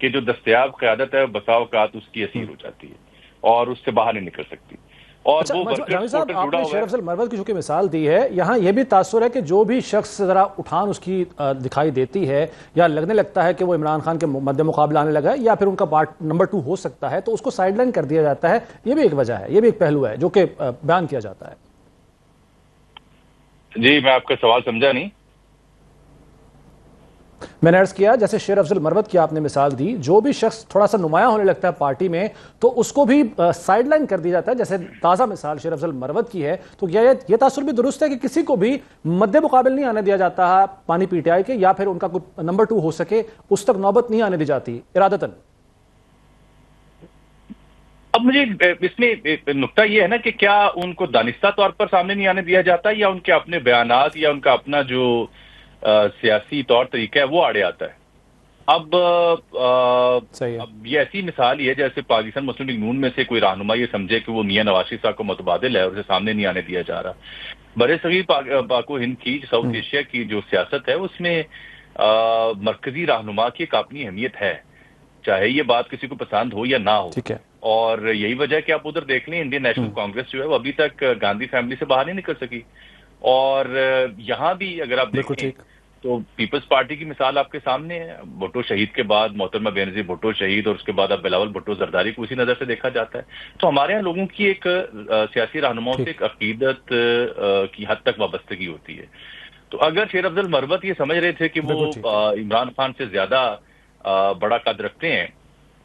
کہ جو دستیاب قیادت ہے بسا اوقات اس کی اسیر ہو جاتی ہے اور اس سے باہر نہیں نکل سکتی. اور وہ جاوید صاحب، آپ نے شیر افضل مروت کی چونکہ مثال دی ہے، یہاں یہ بھی تاثر ہے کہ جو بھی شخص ذرا اٹھان اس کی دکھائی دیتی ہے یا لگنے لگتا ہے کہ وہ عمران خان کے مد مقابلہ آنے لگا ہے یا پھر ان کا پارٹ نمبر 2 ہو سکتا ہے، تو اس کو سائیڈ لائن کر دیا جاتا ہے. یہ بھی ایک وجہ ہے، یہ بھی ایک پہلو ہے جو کہ بیان کیا جاتا ہے. جی میں آپ کا سوال سمجھا نہیں. میں نے عرض کیا جیسے شیر افضل مروت کی آپ نے مثال دی، جو بھی شخص تھوڑا سا نمایاں ہونے لگتا ہے پارٹی میں تو اس کو بھی سائیڈ لائن کر دیا جاتا ہے. جیسے تازہ مثال شیر افضل مروت کی ہے، تو یہ تاثر بھی درست ہے کہ کسی کو بھی مد مقابل نہیں آنے دیا جاتا ہے پانی پی ٹی آئی کے، یا پھر ان کا کوئی نمبر 2 ہو سکے اس تک نوبت نہیں آنے دی جاتی ارادتاً. اب مجھے اس میں نقطہ یہ ہے نا کہ کیا ان کو دانستہ طور پر سامنے نہیں آنے دیا جاتا یا ان کے اپنے بیانات یا ان کا اپنا جو سیاسی طور طریقہ ہے وہ آڑے آتا ہے. اب یہ ایسی مثال ہی ہے جیسے پاکستان مسلم لیگ نون میں سے کوئی رہنما یہ سمجھے کہ وہ میاں نواز شریف صاحب کو متبادل ہے اور اسے سامنے نہیں آنے دیا جا رہا. برے صغیر پاک و ہند کی ساؤتھ ایشیا کی جو سیاست ہے اس میں مرکزی رہنما کی ایک اپنی اہمیت ہے، چاہے یہ بات کسی کو پسند ہو یا نہ ہو. اور یہی وجہ ہے کہ آپ ادھر دیکھ لیں انڈین نیشنل کانگریس جو ہے وہ ابھی تک گاندھی فیملی سے باہر نہیں نکل سکی. اور یہاں بھی اگر آپ دیکھیں تو پیپلز پارٹی کی مثال آپ کے سامنے ہے. بھٹو شہید کے بعد محترمہ بینظیر بھٹو شہید اور اس کے بعد اب بلاول بھٹو زرداری کو اسی نظر سے دیکھا جاتا ہے. تو ہمارے یہاں لوگوں کی ایک سیاسی رہنماؤں سے ایک عقیدت کی حد تک وابستگی ہوتی ہے. تو اگر شیر افضل مروت یہ سمجھ رہے تھے کہ وہ عمران خان سے زیادہ بڑا قد رکھتے ہیں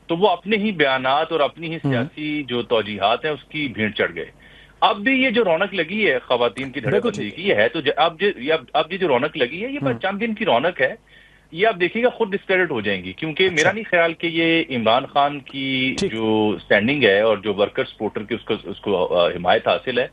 تو وہ اپنے ہی بیانات اور اپنی ہی سیاسی جو توجیحات ہیں اس کی بھیڑ چڑھ گئے. اب بھی یہ جو رونق لگی ہے خواتین کی دھڑے بندی کی یہ ہے تو اب یہ جو رونق لگی ہے یہ چند دن کی رونق ہے. یہ آپ دیکھیے گا خود ڈسکریڈٹ ہو جائیں گی، کیونکہ میرا نہیں خیال کہ یہ عمران خان کی جو سٹینڈنگ ہے اور جو ورکر سپورٹر کی اس کو حمایت حاصل ہے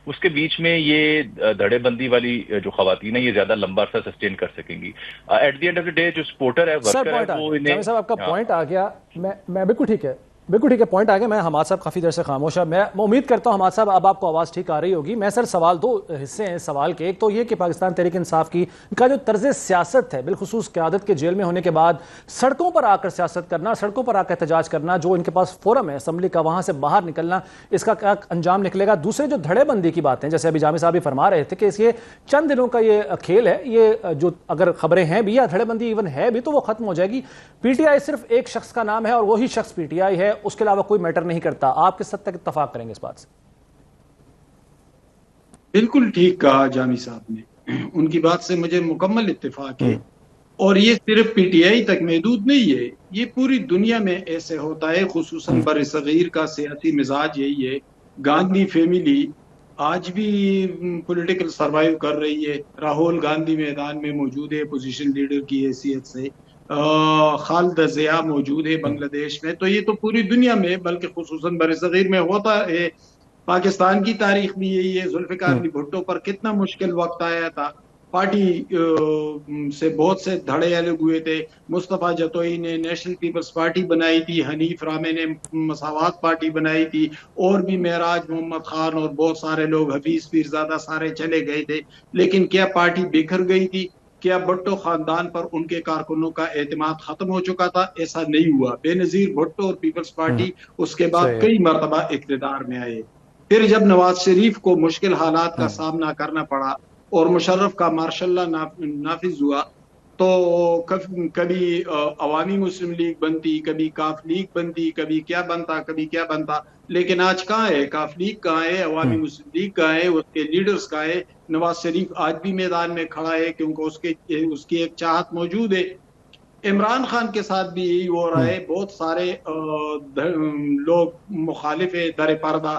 اس کے بیچ میں یہ دھڑے بندی والی جو خواتین ہیں یہ زیادہ لمبا عرصہ سسٹین کر سکیں گی. At the end of the day جو سپورٹر ہے ورکر ہے وہ انہیں صاحب آپ کا پوائنٹ آ گیا. میں بالکل ٹھیک ہے پوائنٹ آ گیا. میں حماد صاحب کافی دیر سے خاموش ہے. میں امید کرتا ہوں حماد صاحب اب آپ کو آواز ٹھیک آ رہی ہوگی. میں سر سوال 2 حصے ہیں سوال کے. ایک تو یہ کہ پاکستان تحریک انصاف کی کا جو طرز سیاست ہے بالخصوص قیادت کے جیل میں ہونے کے بعد سڑکوں پر آ کر سیاست کرنا، سڑکوں پر آ کر احتجاج کرنا، جو ان کے پاس فورم ہے اسمبلی کا وہاں سے باہر نکلنا، اس کا کیا انجام نکلے گا. دوسرے جو دھڑے بندی کی باتیں جیسے ابھی جامع صاحب بھی فرما رہے تھے کہ یہ چند دنوں کا یہ کھیل ہے، یہ جو اگر خبریں ہیں بھی یا دھڑے بندی ایون ہے بھی تو وہ ختم ہو جائے گی. پی ٹی آئی صرف ایک شخص کا نام ہے اور وہی شخص پی ٹی آئی ہے، اس کے علاوہ کوئی میٹر نہیں کرتا. آپ کس حد تک اتفاق کریں گے اس بات سے؟ بالکل ٹھیک کہا جامی صاحب نے، ان کی بات سے مجھے مکمل اتفاق ہے. اور یہ صرف پی ٹی آئی تک محدود نہیں ہے، یہ پوری دنیا میں ایسے ہوتا ہے، خصوصاً بر صغیر کا سیاسی مزاج یہی ہے. گاندھی فیملی آج بھی پولیٹیکل سروائیو کر رہی ہے. راہل گاندھی میدان میں موجود ہے پوزیشن لیڈر کی حیثیت سے، خالدہ ضیاء موجود ہے بنگلہ دیش میں. تو یہ تو پوری دنیا میں بلکہ خصوصاً بر صغیر میں ہوتا ہے. پاکستان کی تاریخ بھی یہی ہے. ذوالفقار علی بھٹو پر کتنا مشکل وقت آیا تھا، پارٹی سے بہت سے دھڑے الگ ہوئے تھے. مصطفیٰ جتوئی نے نیشنل پیپلز پارٹی بنائی تھی، حنیف رامے نے مساوات پارٹی بنائی تھی، اور بھی معراج محمد خان اور بہت سارے لوگ، حفیظ پیرزادہ، سارے چلے گئے تھے. لیکن کیا پارٹی بکھر گئی تھی؟ کیا بھٹو خاندان پر ان کے کارکنوں کا اعتماد ختم ہو چکا تھا؟ ایسا نہیں ہوا. بے نظیر بھٹو اور پیپلز پارٹی اس کے بعد کئی مرتبہ اقتدار میں آئے. پھر جب نواز شریف کو مشکل حالات کا سامنا کرنا پڑا اور مشرف کا مارشل لا نافذ ہوا تو کبھی عوامی مسلم لیگ بنتی، کبھی کاف لیگ بنتی، کبھی کیا بنتا. لیکن آج کہاں ہے کاف لیگ، کہاں ہے عوامی مسلم لیگ، کہاں ہے اس کے لیڈرز، کہاں ہے نواز شریف؟ آج بھی میدان میں کھڑا ہے کیونکہ اس کی ایک چاہت موجود ہے. عمران خان کے ساتھ بھی یہی ہو رہا ہے. بہت سارے لوگ مخالف ہیں، در پردہ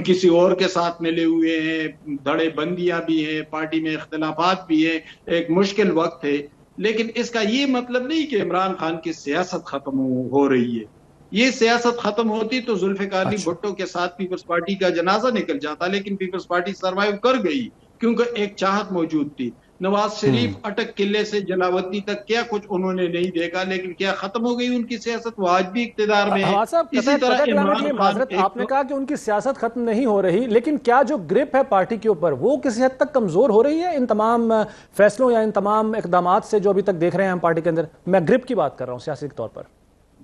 کسی اور کے ساتھ ملے ہوئے ہیں، دھڑے بندیاں بھی ہیں، پارٹی میں اختلافات بھی ہیں، ایک مشکل وقت ہے. لیکن اس کا یہ مطلب نہیں کہ عمران خان کی سیاست ختم ہو رہی ہے. یہ سیاست ختم ہوتی تو ذوالفقار علی بھٹو کے ساتھ پیپلز پارٹی کا جنازہ نکل جاتا. لیکن پیپلز پارٹی سروائیو کر گئی کیونکہ ایک چاہت موجود تھی. نواز شریف اٹک قلعے سے جلاوطنی تک کیا کچھ انہوں نے نہیں دیکھا، لیکن کیا ختم ہو گئی ان کی سیاست؟ وہ آج بھی اقتدار میں ہے. اسی طرح عمران خان، آپ نے کہا کہ ان کی سیاست ختم نہیں ہو رہی، لیکن کیا جو گرپ ہے پارٹی کے اوپر وہ کسی حد تک کمزور ہو رہی ہے ان تمام فیصلوں یا ان تمام اقدامات سے جو ابھی تک دیکھ رہے ہیں ہم پارٹی کے اندر؟ میں گرپ کی بات کر رہا ہوں سیاسی طور پر.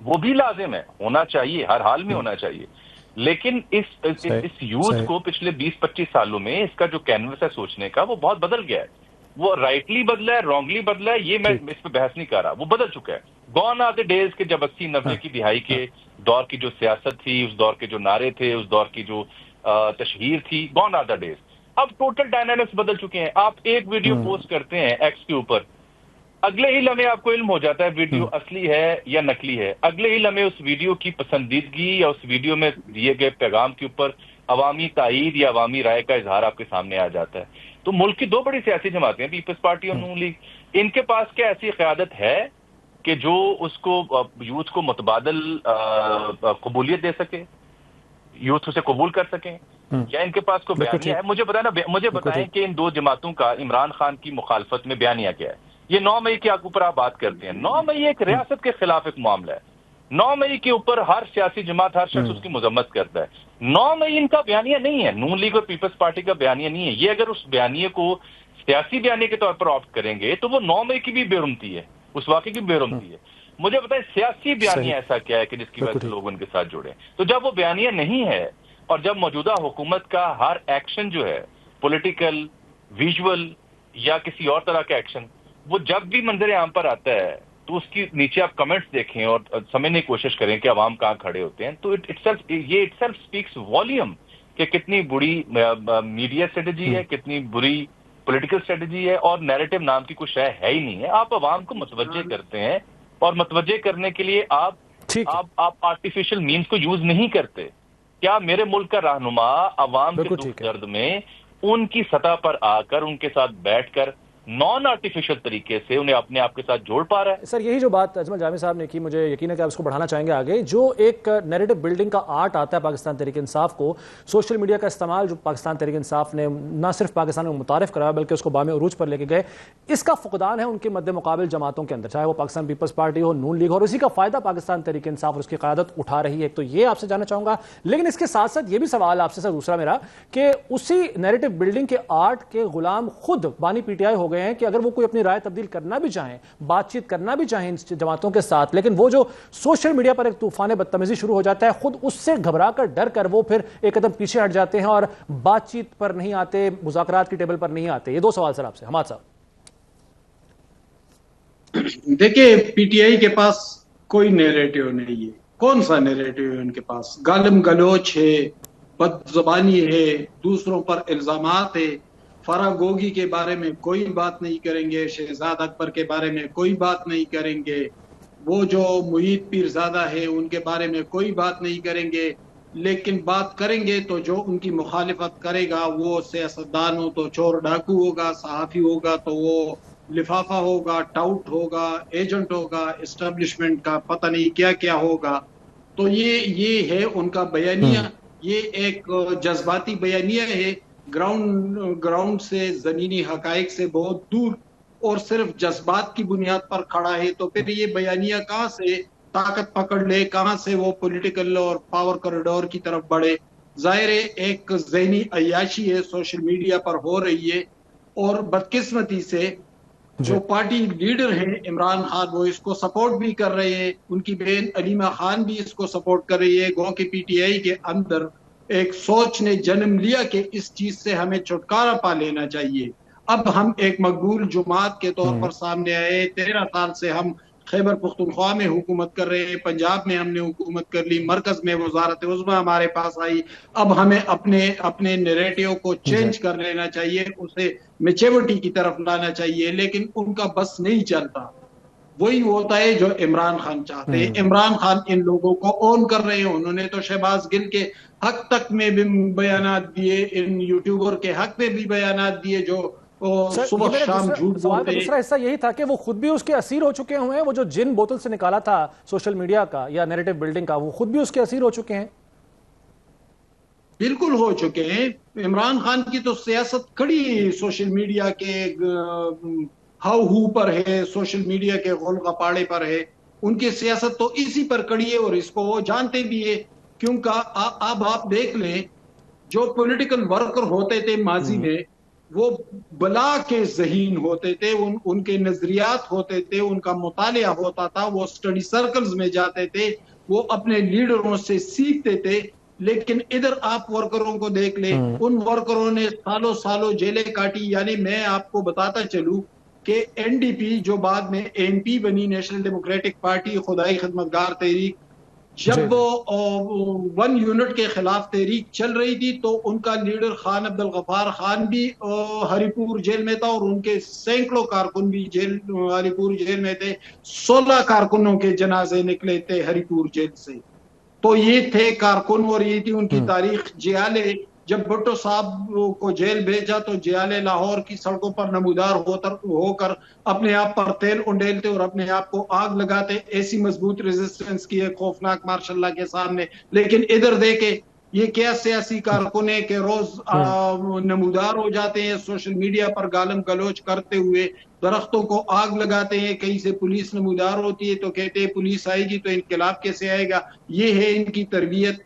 وہ بھی لازم ہے، ہونا چاہیے، ہر حال میں ہونا چاہیے، لیکن اس یوتھ کو پچھلے 20-25 سالوں میں اس کا جو کینوس ہے سوچنے کا وہ بہت بدل گیا ہے. وہ رائٹلی بدلا ہے، رانگلی بدلا ہے، یہ میں اس پہ بحث نہیں کر رہا، وہ بدل چکا ہے. گون آر دی ڈیز کے جب 80-90 کی دہائی کے دور کی جو سیاست تھی، اس دور کے جو نعرے تھے، اس دور کی جو تشہیر تھی، گون آر دی ڈیز. اب ٹوٹل ڈائنامکس بدل چکے ہیں. آپ ایک ویڈیو پوسٹ کرتے ہیں ایکس کے اوپر، اگلے ہی لمحے آپ کو علم ہو جاتا ہے ویڈیو اصلی ہے یا نکلی ہے. اگلے ہی لمحے اس ویڈیو کی پسندیدگی یا اس ویڈیو میں دیے گئے پیغام کے اوپر عوامی تائید یا عوامی رائے کا اظہار آپ کے سامنے آ جاتا ہے. تو ملک کی دو بڑی سیاسی جماعتیں ہیں، پیپلز پارٹی اور نون لیگ. ان کے پاس کیا ایسی قیادت ہے کہ جو اس کو یوتھ کو متبادل قبولیت دے سکے، یوتھ اسے قبول کر سکیں، یا ان کے پاس کوئی بیانیہ ہے؟ مجھے بتائیں کہ ان دو جماعتوں کا عمران خان کی مخالفت میں بیانیہ کیا ہے؟ یہ 9 مئی کے اوپر آپ بات کرتے ہیں. 9 مئی ایک ریاست کے خلاف ایک معاملہ ہے. 9 مئی کے اوپر ہر سیاسی جماعت، ہر شخص اس کی مذمت کرتا ہے. 9 مئی ان کا بیانیہ نہیں ہے، نون لیگ اور پیپلز پارٹی کا بیانیہ نہیں ہے. یہ اگر اس بیانیے کو سیاسی بیانیے کے طور پر آپٹ کریں گے تو وہ 9 مئی کی بھی بے رحمتی ہے، اس واقعے کی بے رحمتی ہے. مجھے بتائیں سیاسی بیانیہ ایسا کیا ہے کہ جس کی وجہ سے لوگ ان کے ساتھ جڑے؟ تو جب وہ بیانیہ نہیں ہے اور جب موجودہ حکومت کا ہر ایکشن جو ہے پولیٹیکل، ویژول یا کسی اور طرح کا ایکشن، وہ جب بھی منظر عام پر آتا ہے تو اس کی نیچے آپ کمنٹس دیکھیں اور سمجھنے کی کوشش کریں کہ عوام کہاں کھڑے ہوتے ہیں، تو یہ اٹ سیلف اسپیکس والیوم کہ کتنی بری میڈیا اسٹریٹجی ہے، کتنی بری پولیٹیکل اسٹریٹجی ہے، اور نیریٹو نام کی کوئی شے ہے ہی نہیں ہے. آپ عوام کو متوجہ کرتے ہیں اور متوجہ کرنے کے لیے آپ آرٹیفیشل مینز کو یوز نہیں کرتے. کیا میرے ملک کا رہنما عوام کے دکھ درد میں ان کی سطح پر آ کر ان کے ساتھ بیٹھ کر نان آرٹیفیشل طریقے سے انہیں اپنے آپ کے ساتھ جوڑ پا رہا ہے؟ سر یہی جو بات اجمل جامی صاحب نے کی، مجھے یقین ہے کہ آپ اس کو بڑھانا چاہیں گے آگے. جو ایک نیریٹو بلڈنگ کا آرٹ آتا ہے پاکستان تحریک انصاف کو، سوشل میڈیا کا استعمال جو پاکستان تحریک انصاف نے نہ صرف پاکستان میں متعارف کرایا بلکہ اس کو بام عروج پر لے کے گئے، اس کا فقدان ہے ان کے مد مقابل جماعتوں کے اندر، چاہے وہ پاکستان پیپلز پارٹی ہو، نون لیگ ہو، اور اسی کا فائدہ پاکستان تحریک انصاف اور اس کی قیادت اٹھا رہی ہے. ایک تو یہ آپ سے جاننا چاہوں گا، لیکن اس کے ساتھ ساتھ یہ بھی سوال آپ سے سر دوسرا میرا کہ اسی نیریٹو بلڈنگ کے آرٹ کے غلام خود بانی پی ٹی آئی ہو گئے ہیں کہ اگر وہ کوئی اپنی رائے تبدیل کرنا بھی چاہیں، بات چیت کرنا بھی چاہیں ان جماعتوں کے ساتھ، لیکن وہ جو سوشل میڈیا پر ایک طوفان بدتمیزی شروع ہو جاتا ہے، خود اس سے گھبرا کر ڈر کر وہ پھر ایک قدم پیچھے ہٹ جاتے ہیں اور بات چیت پر نہیں آتے، مذاکرات کی ٹیبل پر نہیں آتے. یہ دو سوال سر آپ سے. حماد صاحب دیکھیں، پی ٹی آئی کے پاس کوئی نیریٹو نہیں ہے. کون سا نیریٹو ہے ان کے پاس؟ گالم گلوچ ہے، بد زبانی ہے، دوسروں پر الزامات ہے. فرا گوگی کے بارے میں کوئی بات نہیں کریں گے، شہزاد اکبر کے بارے میں کوئی بات نہیں کریں گے، وہ جو محیط پیرزادہ ہے ان کے بارے میں کوئی بات نہیں کریں گے. لیکن بات کریں گے تو جو ان کی مخالفت کرے گا وہ سیاستدان ہو تو چور ڈاکو ہوگا، صحافی ہوگا تو وہ لفافہ ہوگا، ٹاؤٹ ہوگا، ایجنٹ ہوگا، اسٹیبلشمنٹ کا پتہ نہیں کیا کیا ہوگا. تو یہ ہے ان کا بیانیہ. یہ ایک جذباتی بیانیہ ہے، گراؤنڈ سے، زمینی حقائق سے بہت دور، اور صرف جذبات کی بنیاد پر کھڑا ہے. تو پھر یہ بیانیہ کہاں سے طاقت پکڑ لے، کہاں سے وہ پولیٹیکل اور پاور کوریڈور کی طرف بڑھے؟ ظاہر ہے ایک ذہنی عیاشی ہے سوشل میڈیا پر ہو رہی ہے، اور بدقسمتی سے جو پارٹی لیڈر ہیں عمران خان وہ اس کو سپورٹ بھی کر رہے ہیں، ان کی بہن علیمہ خان بھی اس کو سپورٹ کر رہی ہے. گو کہ پی ٹی آئی کے اندر ایک سوچ نے جنم لیا کہ اس چیز سے ہمیں چھٹکارا پا لینا چاہیے. اب ہم ایک مقبول جماعت کے طور پر سامنے آئے. 13 سال سے ہم خیبر پختونخوا میں حکومت کر رہے ہیں، پنجاب میں ہم نے حکومت کر لی، مرکز میں وزارت عظمیٰ ہمارے پاس آئی. اب ہمیں اپنے نیریٹو کو چینج کر لینا چاہیے، اسے میچورٹی کی طرف لانا چاہیے، لیکن ان کا بس نہیں چلتا. وہی ہوتا ہے جو عمران خان چاہتے ہیں. عمران خان ان لوگوں کو اون کر رہے ہیں. انہوں نے تو شہباز گل کے حق تک میں بھی بیانات دیے، ان یوٹیوبر کے حق میں بھی بیانات دیے جو صبح شام جھوٹ بولتے ہیں. دوسرا حصہ یہی تھا کہ وہ خود بھی اس کے اسیر ہو چکے ہوئے ہیں. وہ جو جن بوتل سے نکالا تھا سوشل میڈیا کا یا نیریٹو بلڈنگ کا، وہ خود بھی اس کے اسیر ہو چکے ہیں. بالکل ہو چکے ہیں. عمران خان کی تو سیاست کھڑی سوشل میڈیا کے ہاؤ ہو پر ہے، سوشل میڈیا کے غول غپاڑے پر ہے. ان کی سیاست تو اسی پر کھڑی ہے، اور اس کو وہ جانتے بھی ہے. کیونکہ اب آپ دیکھ لیں جو پولیٹیکل ورکر ہوتے تھے ماضی میں، وہ بلا کے ذہین ہوتے تھے، ان کے نظریات ہوتے تھے، ان کا مطالعہ ہوتا تھا، وہ اسٹڈی سرکلز میں جاتے تھے، وہ اپنے لیڈروں سے سیکھتے تھے. لیکن ادھر آپ ورکروں کو دیکھ لیں، ان ورکروں نے سالوں جیلیں کاٹی. یعنی میں آپ کو بتاتا چلوں کہ این ڈی پی جو بعد میں این پی بنی، نیشنل ڈیموکریٹک پارٹی، خدائی خدمتگار تحریک، جب وہ 1 یونٹ کے خلاف تحریک چل رہی تھی تو ان کا لیڈر خان عبد الغفار خان بھی ہری پور جیل میں تھا، اور ان کے سینکڑوں کارکن بھی ہری پور جیل میں تھے. 16 کارکنوں کے جنازے نکلے تھے ہری پور جیل سے. تو یہ تھے کارکن، اور یہ تھی ان کی تاریخ. جیالے جب بھٹو صاحب کو جیل بھیجا تو جیالے لاہور کی سڑکوں پر نمودار ہو کر اپنے آپ پر تیل انڈیلتے اور اپنے آپ کو آگ لگاتے. ایسی مضبوط ریزسٹنس کی ہے خوفناک ماشاء اللہ کے سامنے. لیکن ادھر دیکھے یہ کیا سیاسی کارکن ہے کہ روز نمودار ہو جاتے ہیں سوشل میڈیا پر گالم گلوچ کرتے ہوئے، درختوں کو آگ لگاتے ہیں. کہیں سے پولیس نمودار ہوتی ہے تو کہتے ہیں پولیس آئے گی تو انقلاب کیسے آئے گا. یہ ہے ان کی تربیت.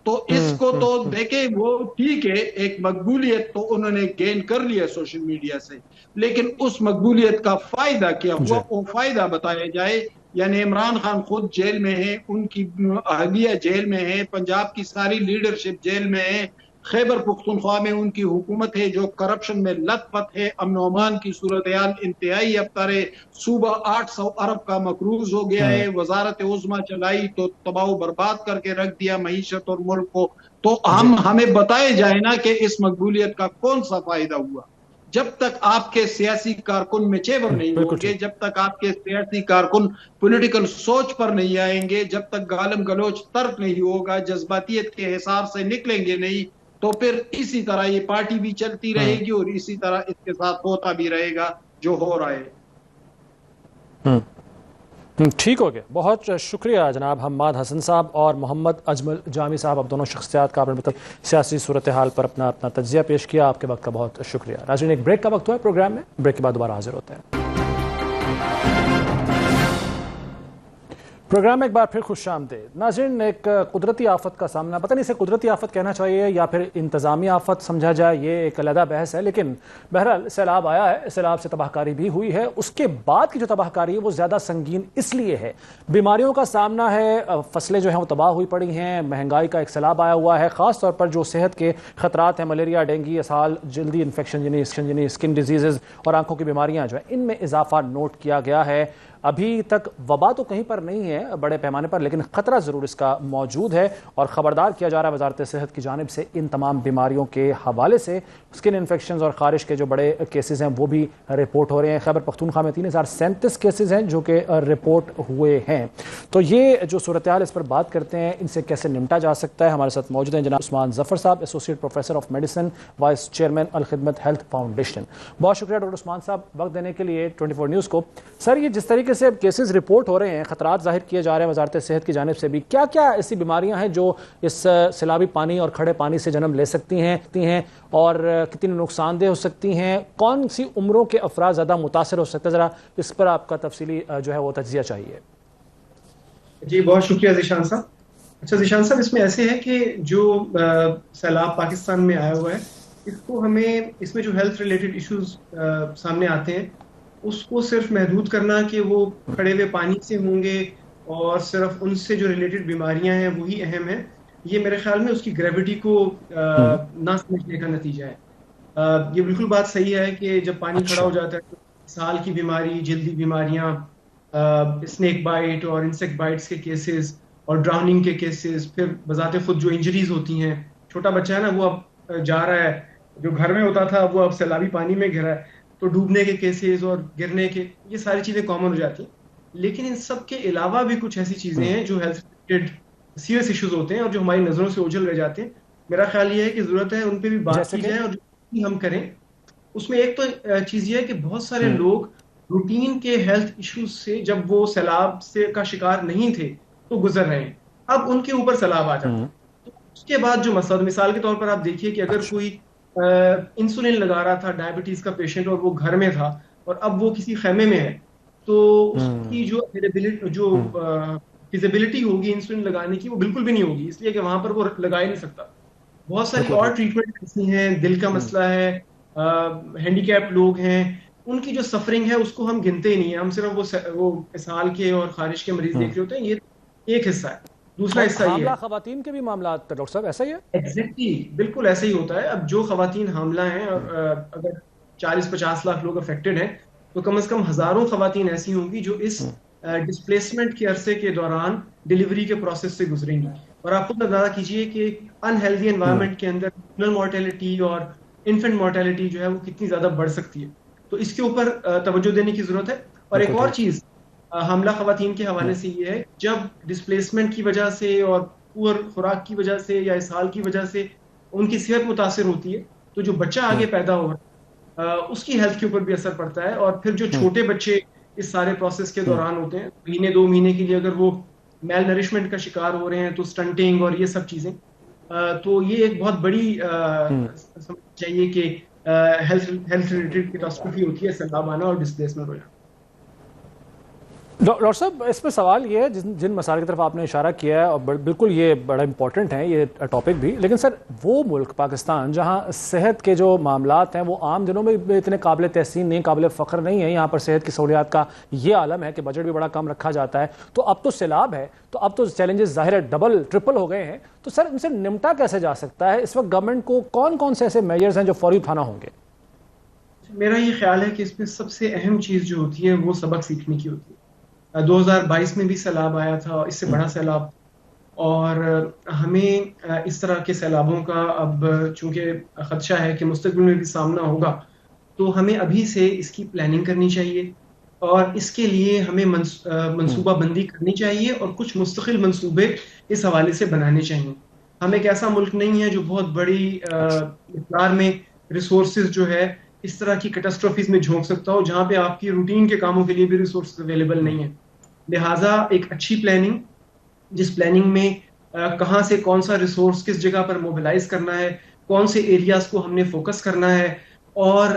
تو اس کو تو دیکھیں، وہ ٹھیک ہے ایک مقبولیت تو انہوں نے گین کر لیا سوشل میڈیا سے، لیکن اس مقبولیت کا فائدہ کیا ہوا وہ فائدہ بتایا جائے. یعنی عمران خان خود جیل میں ہیں، ان کی اہلیہ جیل میں ہے، پنجاب کی ساری لیڈرشپ جیل میں ہے، خیبر پختونخوا میں ان کی حکومت ہے جو کرپشن میں لت پت ہے. امن و امان کی صورتحال انتہائی ابتر ہے. صوبہ 800 ارب کا مقروض ہو گیا ہے. وزارت عظمیٰ چلائی تو تباہ و برباد کر کے رکھ دیا معیشت اور ملک کو. تو ہمیں بتائے جائے نا کہ اس مقبولیت کا کون سا فائدہ ہوا. جب تک آپ کے سیاسی کارکن میچور نہیں ہوں گے، جب تک آپ کے سیاسی کارکن پولیٹیکل سوچ پر نہیں آئیں گے، جب تک گالم گلوچ ترک نہیں ہوگا، جذباتیت کے حساب سے نکلیں گے نہیں، تو پھر اسی طرح یہ پارٹی بھی چلتی رہے گی اور اسی طرح اس کے ساتھ ہوتا بھی رہے گا جو ہو رہا ہے. ٹھیک ہو گیا. بہت شکریہ جناب حماد حسن صاحب اور محمد اجمل جامی صاحب. اب دونوں شخصیات کا آپ نے سیاسی صورتحال پر اپنا تجزیہ پیش کیا. آپ کے وقت کا بہت شکریہ. ناظرین ایک بریک کا وقت ہوا ہے پروگرام میں، بریک کے بعد دوبارہ حاضر ہوتے ہیں. پروگرام میں ایک بار پھر خوش آمدید. ناظرین ایک قدرتی آفت کا سامنا، پتہ نہیں اسے قدرتی آفت کہنا چاہیے یا پھر انتظامی آفت سمجھا جائے، یہ ایک علیحدہ بحث ہے، لیکن بہرحال سیلاب آیا ہے، سیلاب سے تباہ کاری بھی ہوئی ہے. اس کے بعد کی جو تباہ کاری ہے وہ زیادہ سنگین اس لیے ہے، بیماریوں کا سامنا ہے، فصلیں جو ہیں وہ تباہ ہوئی پڑی ہیں، مہنگائی کا ایک سیلاب آیا ہوا ہے، خاص طور پر جو صحت کے خطرات ہیں، ملیریا، ڈینگی، اسہال، جلدی انفیکشن یعنی اسکن ڈیزیزز اور آنکھوں کی بیماریاں جو ہیں ان میں اضافہ نوٹ کیا گیا ہے. ابھی تک وبا تو کہیں پر نہیں ہے بڑے پیمانے پر، لیکن خطرہ ضرور اس کا موجود ہے اور خبردار کیا جا رہا ہے وزارت صحت کی جانب سے ان تمام بیماریوں کے حوالے سے. اسکن انفیکشنز اور خارش کے جو بڑے کیسز ہیں وہ بھی رپورٹ ہو رہے ہیں. خیبر پختونخوا میں 3037 کیسز ہیں جو کہ رپورٹ ہوئے ہیں. تو یہ جو صورتحال اس پر بات کرتے ہیں، ان سے کیسے نمٹا جا سکتا ہے. ہمارے ساتھ موجود ہیں جناب عثمان ظفر صاحب، associate professor of medicine, vice chairman Alkhidmat Health Foundation. بہت شکریہ ڈاکٹر عثمان صاحب وقت دینے کے لیے 24 نیوز کو. سر یہ جس طریقے سے کیسز رپورٹ ہو رہے ہیں، خطرات ظاہر کیے جا رہے ہیں وزارت صحت کی جانب سے بھی، کیا کیا ایسی بیماریاں ہیں جو اس سیلابی پانی اور کھڑے پانی سے جنم لے سکتی ہیں اور کتنی نقصان دہ ہو سکتی ہیں؟ کون سی عمروں کے افراد زیادہ متاثر ہو سکتے ہیں؟ ذرا اس پر آپ کا تفصیلی جو ہے وہ تجزیہ چاہیے. جی بہت شکریہ ذیشان صاحب. اچھا ذیشان صاحب، اس میں ایسے ہے کہ جو سیلاب پاکستان میں آیا ہوا ہے، اس کو ہمیں اس میں جو ہیلتھ ریلیٹڈ ایشوز سامنے آتے ہیں اس کو صرف محدود کرنا کہ وہ کھڑے ہوئے پانی سے ہوں گے اور صرف ان سے جو ریلیٹڈ بیماریاں ہیں وہی اہم ہیں، یہ میرے خیال میں اس کی گریوٹی کو نہ سمجھنے کا نتیجہ ہے. یہ بالکل بات صحیح ہے کہ جب پانی کھڑا ہو جاتا ہے تو اسہال کی بیماری، جلدی بیماریاں، اسنیک بائٹ اور انسیکٹ بائٹس کے کیسز اور ڈراؤننگ کے کیسز، پھر بذات خود جو انجریز ہوتی ہیں، چھوٹا بچہ ہے نا وہ اب جا رہا ہے، جو گھر میں ہوتا تھا وہ اب سیلابی پانی میں گرا ہے، تو ڈوبنے کے کیسز اور گرنے کے، یہ ساری چیزیں کامن ہو جاتی ہیں. لیکن ان سب کے علاوہ بھی کچھ ایسی چیزیں ہیں جو ہیلتھ ریلیٹڈ سیریس ایشوز ہوتے ہیں اور جو ہماری نظروں سے اوجھل رہ جاتے ہیں. میرا خیال یہ ہے کہ ضرورت ہے ان پہ بھی بات کی جائے اور جو ہم کریں اس میں ایک تو چیز یہ ہے کہ بہت سارے لوگ روٹین کے ہیلتھ ایشوز سے جب وہ سیلاب سے کا شکار نہیں تھے تو گزر رہے ہیں، اب ان کے اوپر سیلاب آ جاتا ہے. تو اس کے بعد جو مسئلہ، مثال کے طور پر آپ دیکھیے کہ اگر کوئی انسولین لگا رہا تھا، ڈائبٹیز کا پیشنٹ، اور وہ گھر میں تھا اور اب وہ کسی خیمے میں ہے، تو اس کی جو فیزیبلٹی ہوگی انسولین لگانے کی وہ بالکل بھی نہیں ہوگی، اس لیے کہ وہاں پر وہ لگا ہی نہیں سکتا. بہت ساری اور ٹریٹمنٹ ایسی ہیں، دل کا مسئلہ ہے، ہینڈی کیپ لوگ ہیں، ان کی جو سفرنگ ہے اس کو ہم گنتے ہی نہیں ہیں. ہم صرف وہ اسہال کے اور خارش کے مریض دیکھ رہے ہوتے ہیں. یہ ایک حصہ ہے. دوسرا حصہ یہ ہے حاملہ خواتین کے بھی معاملات ڈاکٹر صاحب ایسا ہی ہے؟ ایگزیکٹلی بالکل ایسا ہی ہوتا ہے. اب جو خواتین حاملہ ہیں، اگر 40-50 لاکھ لوگ افیکٹڈ ہیں تو کم از کم ہزاروں خواتین ایسی ہوں گی جو اس ڈسپلیسمنٹ کے عرصے کے دوران ڈیلیوری کے پروسیس سے گزریں گی. اور آپ خود اندازہ کیجئے کہ انہیلدی انوائرمنٹ کے اندر مورٹیلٹی اور انفنٹ مورٹیلٹی جو ہے وہ کتنی زیادہ بڑھ سکتی ہے. تو اس کے اوپر توجہ دینے کی ضرورت ہے. اور ایک اور چیز حاملہ خواتین کے حوالے سے یہ ہے، جب ڈسپلیسمنٹ کی وجہ سے اور پور خوراک کی وجہ سے یا اسہال کی وجہ سے ان کی صحت متاثر ہوتی ہے تو جو بچہ آگے پیدا ہو رہا ہے اس کی ہیلتھ کے اوپر بھی اثر پڑتا ہے. اور پھر جو چھوٹے بچے اس سارے پروسیس کے دوران ہوتے ہیں، مہینے 2 مہینے کے لیے اگر وہ میل نرشمنٹ کا شکار ہو رہے ہیں تو سٹنٹنگ اور یہ سب چیزیں، تو یہ ایک بہت بڑی سمجھ چاہیے کہ ہیلتھ ریلیٹڈ کیٹاسٹروفی ہوتی ہے، سیلاب آنا اور ڈسپلیسمنٹ ہو جانا. ڈاکٹر صاحب اس میں سوال یہ ہے، جن مسائل کی طرف آپ نے اشارہ کیا ہے اور بالکل یہ بڑا امپورٹنٹ ہے یہ ٹاپک بھی، لیکن سر وہ ملک پاکستان جہاں صحت کے جو معاملات ہیں وہ عام دنوں میں اتنے قابل تحسین نہیں، قابل فخر نہیں ہے، یہاں پر صحت کی سہولیات کا یہ عالم ہے کہ بجٹ بھی بڑا کم رکھا جاتا ہے، تو اب تو سیلاب ہے، تو اب تو چیلنجز ظاہر ہے ڈبل ٹرپل ہو گئے ہیں، تو سر ان سے نمٹا کیسے جا سکتا ہے؟ اس وقت گورنمنٹ کو کون کون سے ایسے میجرز ہیں جو فوری اٹھانا ہوں گے؟ میرا یہ خیال ہے کہ اس میں سب سے اہم چیز جو ہوتی ہے وہ سبق سیکھنے کی ہوتی ہے. 2022 میں بھی سیلاب آیا تھا، اس سے بڑا سیلاب، اور ہمیں اس طرح کے سیلابوں کا اب چونکہ خدشہ ہے کہ مستقبل میں بھی سامنا ہوگا، تو ہمیں ابھی سے اس کی پلاننگ کرنی چاہیے اور اس کے لیے ہمیں منصوبہ بندی کرنی چاہیے اور کچھ مستقل منصوبے اس حوالے سے بنانے چاہیے. ہم ایک ایسا ملک نہیں ہے جو بہت بڑی مقدار میں ریسورسز جو ہے اس طرح کی کیٹاسٹروفیز میں جھونک سکتا ہو جہاں پہ آپ کی روٹین کے کاموں کے لیے بھی ریسورسز اویلیبل نہیں ہیں. لہٰذا ایک اچھی پلاننگ، جس پلاننگ میں کہاں سے کون سا ریسورس کس جگہ پر موبلائز کرنا ہے، کون سے ایریاز کو ہم نے فوکس کرنا ہے، اور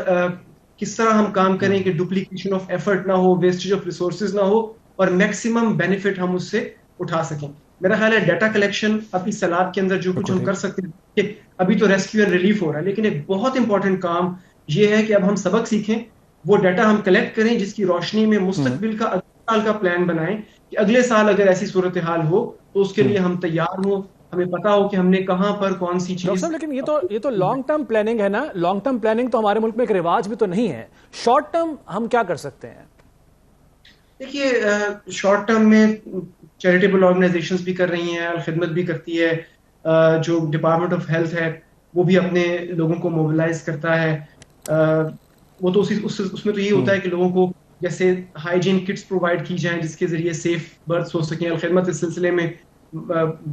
کس طرح ہم کام کریں کہ ڈپلیکیشن آف ایفرٹ نہ ہو، ویسٹیج آف ریسورسز نہ ہو، اور میکسیمم بینیفٹ ہم اس سے اٹھا سکیں. میرا خیال ہے ڈیٹا کلیکشن ابھی سیلاب کے اندر جو کچھ ہم کر سکتے ہیں کہ ابھی تو ریسکیو اینڈ ریلیف ہو رہا ہے، لیکن ایک بہت امپورٹنٹ کام یہ ہے کہ اب ہم سبق سیکھیں، وہ ڈیٹا ہم کلیکٹ کریں جس کی روشنی میں مستقبل کا سال کا پلان بنائیں کہ اگلے سال اگر ایسی صورتحال ہو تو اس کے لیے ہم تیار ہوں، ہمیں پتا ہو کہ ہم نے کہاں پر کون سی چیز. لیکن یہ تو لانگ ٹرم پلاننگ ہے نا. لانگ ٹرم پلاننگ تو ہمارے ملک میں ایک رواج بھی تو نہیں ہے. شارٹ ٹرم ہم کیا کر سکتے ہیں؟ دیکھیے شارٹ ٹرم میں چیریٹیبل آرگنائزیشنز بھی کر رہی ہیں، الخدمت بھی کرتی ہے، جو ڈپارٹمنٹ آف ہیلتھ ہے وہ بھی اپنے لوگوں کو موبلائز کرتا ہے. وہ تو اس میں تو یہ ہوتا ہے کہ لوگوں کو جیسے ہائیجین کٹس پرووائڈ کی جائیں جس کے ذریعے سیف برتھس ہو سکیں. الخدمت اس سلسلے میں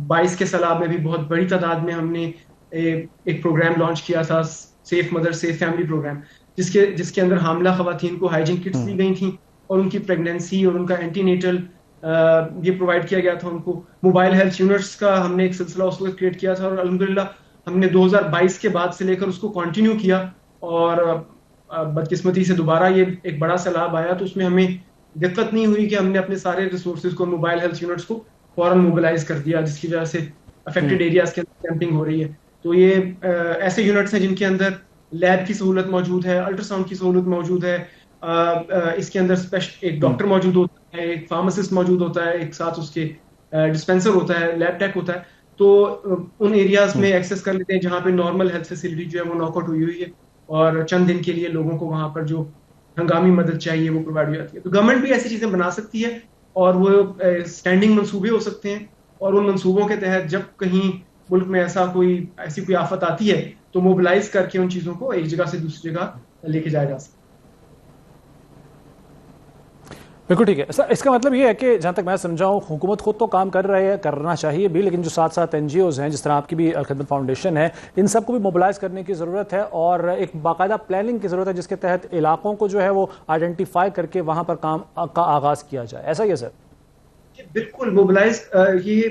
22 کے سیلاب میں بھی بہت بڑی تعداد میں ہم نے ایک پروگرام لانچ کیا تھا، safe mother safe family programme, جس کے اندر حاملہ خواتین کو ہائیجین کٹس دی گئی تھیں اور ان کی پریگنینسی اور ان کا اینٹی نیٹل یہ پرووائڈ کیا گیا تھا ان کو. موبائل ہیلتھ یونٹس کا ہم نے ایک سلسلہ اس وقت کریٹ کیا تھا اور الحمدللہ ہم نے 2022 کے بعد سے لے کر اس کو کنٹینیو کیا، اور بدقسمتی سے دوبارہ یہ ایک بڑا سیلاب آیا تو اس میں ہمیں دقت نہیں ہوئی کہ ہم نے اپنے سارے ریسورسز کو، موبائل ہیلتھ یونٹس کو فوراً موبلائز کر دیا، جس کی وجہ سے افیکٹڈ ایریاز کے اندر کیمپنگ ہو رہی ہے. تو یہ ایسے یونٹس ہیں جن کے اندر لیب کی سہولت موجود ہے، الٹرا ساؤنڈ کی سہولت موجود ہے، اس کے اندر ایک ڈاکٹر موجود ہوتا ہے، ایک فارماسسٹ موجود ہوتا ہے، ایک ساتھ اس کے ڈسپینسر ہوتا ہے، لیب ٹیک ہوتا ہے. تو ان ایریاز میں ایکسیس کر لیتے ہیں جہاں پہ نارمل ہیلتھ فیسلٹی جو ہے وہ ناک آؤٹ ہوئی ہے اور چند دن کے لیے لوگوں کو وہاں پر جو ہنگامی مدد چاہیے وہ پرووائڈ ہو جاتی ہے. تو گورنمنٹ بھی ایسی چیزیں بنا سکتی ہے اور وہ اسٹینڈنگ منصوبے ہو سکتے ہیں، اور ان منصوبوں کے تحت جب کہیں ملک میں ایسی کوئی آفت آتی ہے تو موبلائز کر کے ان چیزوں کو ایک جگہ سے دوسری جگہ لے کے جایا جا سکتا ہے. بالکل ٹھیک ہے سر. اس کا مطلب یہ ہے کہ جہاں تک میں سمجھا ہوں حکومت خود تو کام کر رہے ہے، کرنا چاہیے بھی، لیکن جو ساتھ ساتھ NGOs ہیں جس طرح آپ کی بھی الخدمت فاؤنڈیشن ہے، ان سب کو بھی موبلائز کرنے کی ضرورت ہے اور ایک باقاعدہ پلاننگ کی ضرورت ہے جس کے تحت علاقوں کو جو ہے وہ آئیڈینٹیفائی کر کے وہاں پر کام کا آغاز کیا جائے. ایسا ہی ہے سر؟ بالکل موبلائز یہ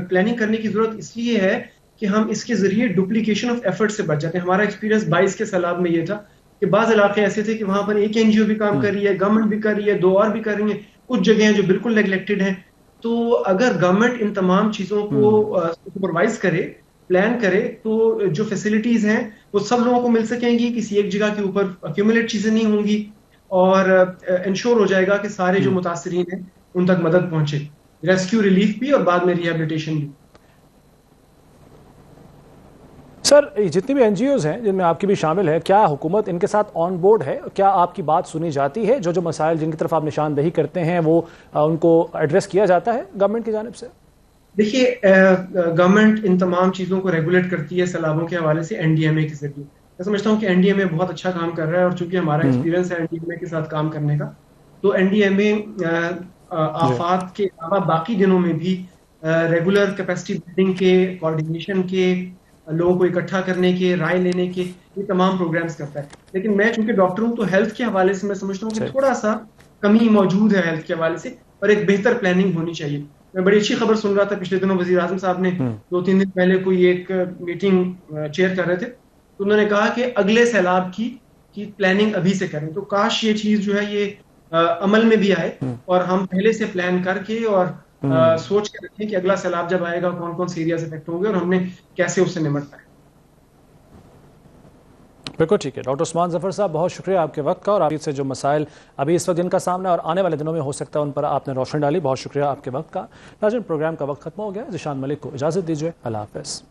پلاننگ کرنے کی ضرورت اس لیے ہے کہ ہم اس کے ذریعے ڈپلیکیشن آف ایفرٹ سے بچ جاتے ہیں. ہمارا ایکسپیرینس 22 کے سیلاب میں یہ تھا کہ بعض علاقے ایسے تھے کہ وہاں پر ایک NGO بھی کام کر رہی ہے، گورنمنٹ بھی کر رہی ہے، 2 اور بھی کر رہی ہیں، کچھ جگہ ہیں جو بالکل نیگلیکٹڈ ہیں. تو اگر گورنمنٹ ان تمام چیزوں کو سپروائز کرے پلان کرے تو جو فیسلٹیز ہیں وہ سب لوگوں کو مل سکیں گی, کسی ایک جگہ کے اوپر ایکومولیٹ چیزیں نہیں ہوں گی, اور انشور ہو جائے گا کہ سارے جو متاثرین ہیں ان تک مدد پہنچے, ریسکیو ریلیف بھی اور بعد میں ریہیبلیٹیشن بھی. سر, جتنی بھی این جی اوز ہیں جن میں آپ کی بھی شامل ہے, کیا حکومت ان کے ساتھ آن بورڈ ہے؟ کیا آپ کی بات سنی جاتی ہے؟ جو مسائل جن کی طرف آپ نشاندہی کرتے ہیں وہ ان کو ایڈریس کیا جاتا ہے گورنمنٹ کی جانب سے؟ دیکھیے, گورنمنٹ ان تمام چیزوں کو ریگولیٹ کرتی ہے سیلابوں کے حوالے سے این ڈی ایم اے کے ذریعے. میں سمجھتا ہوں کہ این ڈی ایم اے بہت اچھا کام کر رہا ہے, اور چونکہ ہمارا ایکسپیرینس ہے این ڈی ایم اے کے ساتھ کام کرنے کا, تو این ڈی ایم اے آفات کے علاوہ باقی دنوں میں بھی ریگولر کیپیسٹی بلڈنگ کے, کوآرڈینیشن کے, لوگوں کو اکٹھا کرنے کے, رائے لینے کے, یہ تمام پروگرامز کرتا ہے. لیکن میں چونکہ ڈاکٹر ہوں تو ہیلتھ کے حوالے سے میں سمجھتا ہوں کہ تھوڑا سا کمی موجود ہے ہیلتھ کے حوالے سے, اور ایک بہتر پلاننگ ہونی چاہیے. میں بڑی اچھی خبر سن رہا تھا پچھلے دنوں, وزیر اعظم صاحب نے 2-3 دن پہلے کوئی ایک میٹنگ چیئر کر رہے تھے, تو انہوں نے کہا کہ اگلے سیلاب کی پلاننگ ابھی سے کریں. تو کاش یہ چیز جو ہے یہ عمل میں بھی آئے, اور ہم پہلے سے پلان کر کے اور سوچ کے رکھیں کہ اگلا سیلاب جب آئے گا کون کون سے ایریاز افیکٹ ہوں گے اور ہم نے کیسے اس سے نمٹنا ہے. بالکل ٹھیک ہے. ڈاکٹر عثمان ظفر صاحب, بہت شکریہ آپ کے وقت کا, اور آپ سے جو مسائل ابھی اس وقت جن کا سامنا اور آنے والے دنوں میں ہو سکتا ہے ان پر آپ نے روشنی ڈالی. بہت شکریہ آپ کے وقت کا. ناظرین, پروگرام کا وقت ختم ہو گیا. ذیشان ملک کو اجازت دیجیے. اللہ حافظ.